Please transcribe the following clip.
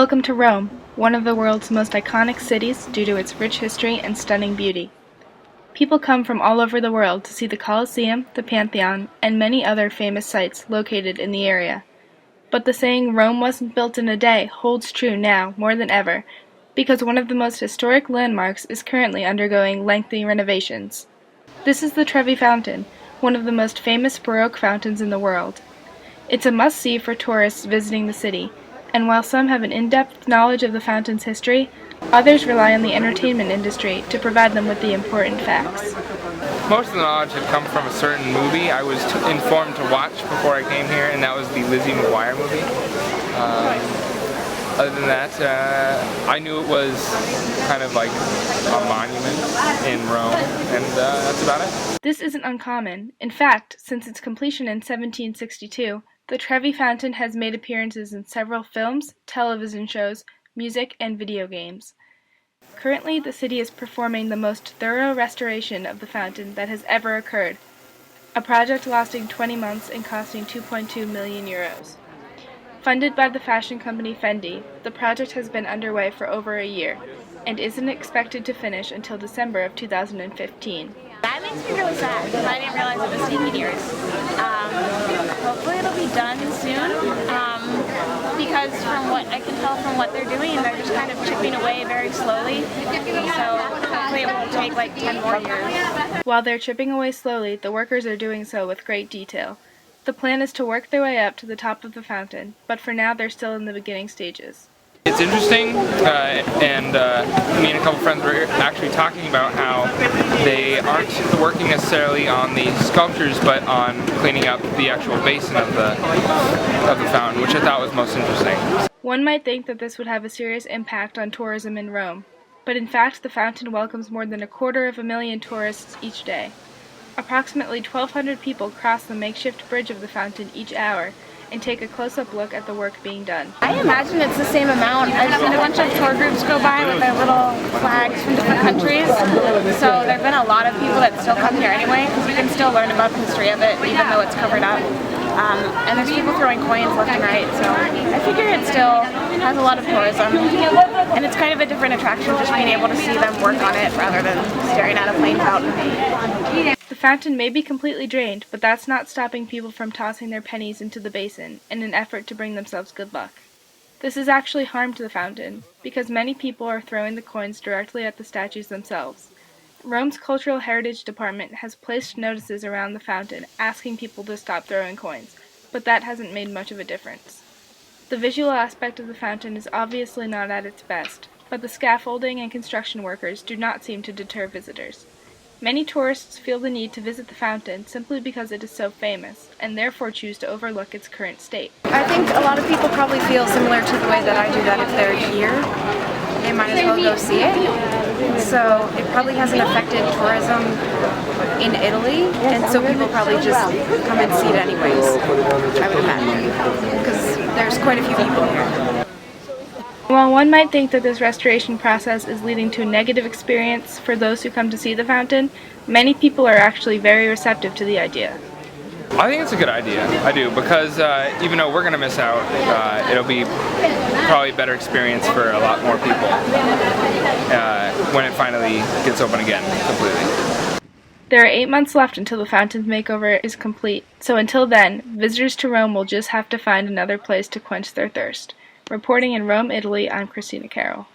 Welcome to Rome, one of the world's most iconic cities due to its rich history and stunning beauty. People come from all over the world to see the Colosseum, the Pantheon, and many other famous sites located in the area. But the saying Rome wasn't built in a day holds true now more than ever, because one of the most historic landmarks is currently undergoing lengthy renovations. This is the Trevi Fountain, one of the most famous Baroque fountains in the world. It's a must-see for tourists visiting the city, and while some have an in-depth knowledge of the fountain's history, others rely on the entertainment industry to provide them with the important facts. Most of the knowledge had come from a certain movie I was informed to watch before I came here, and that was the Lizzie McGuire movie. Other than that, I knew it was kind of like a monument in Rome, and that's about it. This isn't uncommon. In fact, since its completion in 1762, the Trevi Fountain has made appearances in several films, television shows, music, and video games. Currently, the city is performing the most thorough restoration of the fountain that has ever occurred, a project lasting 20 months and costing 2.2 million euros. Funded by the fashion company Fendi, the project has been underway for over a year, and isn't expected to finish until December of 2015. That makes me really sad because I didn't realize it was taking years. Hopefully it'll be done soon because from what I can tell from what they're doing, they're just kind of chipping away very slowly. So hopefully it won't take like 10 more years. While they're chipping away slowly, the workers are doing so with great detail. The plan is to work their way up to the top of the fountain, but for now they're still in the beginning stages. It's interesting, and me and a couple friends were actually talking about how they aren't working necessarily on the sculptures, but on cleaning up the actual basin of the fountain, which I thought was most interesting. One might think that this would have a serious impact on tourism in Rome, but in fact the fountain welcomes more than 250,000 tourists each day. Approximately 1,200 people cross the makeshift bridge of the fountain each hour, and take a close-up look at the work being done. I imagine it's the same amount. I've seen a bunch of tour groups go by with their little flags from different countries, so there have been a lot of people that still come here anyway, because you can still learn about the history of it, even though it's covered up. And there's people throwing coins left and right, so I figure it still has a lot of tourism. And it's kind of a different attraction, just being able to see them work on it rather than staring at a plain fountain. The fountain may be completely drained, but that's not stopping people from tossing their pennies into the basin in an effort to bring themselves good luck. This is actually harm to the fountain, because many people are throwing the coins directly at the statues themselves. Rome's Cultural Heritage Department has placed notices around the fountain asking people to stop throwing coins, but that hasn't made much of a difference. The visual aspect of the fountain is obviously not at its best, but the scaffolding and construction workers do not seem to deter visitors. Many tourists feel the need to visit the fountain simply because it is so famous, and therefore choose to overlook its current state. I think a lot of people probably feel similar to the way that I do, that if they're here, they might as well go see it. So it probably hasn't affected tourism in Italy, and so people probably just come and see it anyways, I would imagine, because there's quite a few people here. While one might think that this restoration process is leading to a negative experience for those who come to see the fountain, many people are actually very receptive to the idea. I think it's a good idea. I do, because even though we're going to miss out, it'll be probably a better experience for a lot more people when it finally gets open again completely. There are 8 months left until the fountain's makeover is complete, so until then, visitors to Rome will just have to find another place to quench their thirst. Reporting in Rome, Italy, I'm Christina Carroll.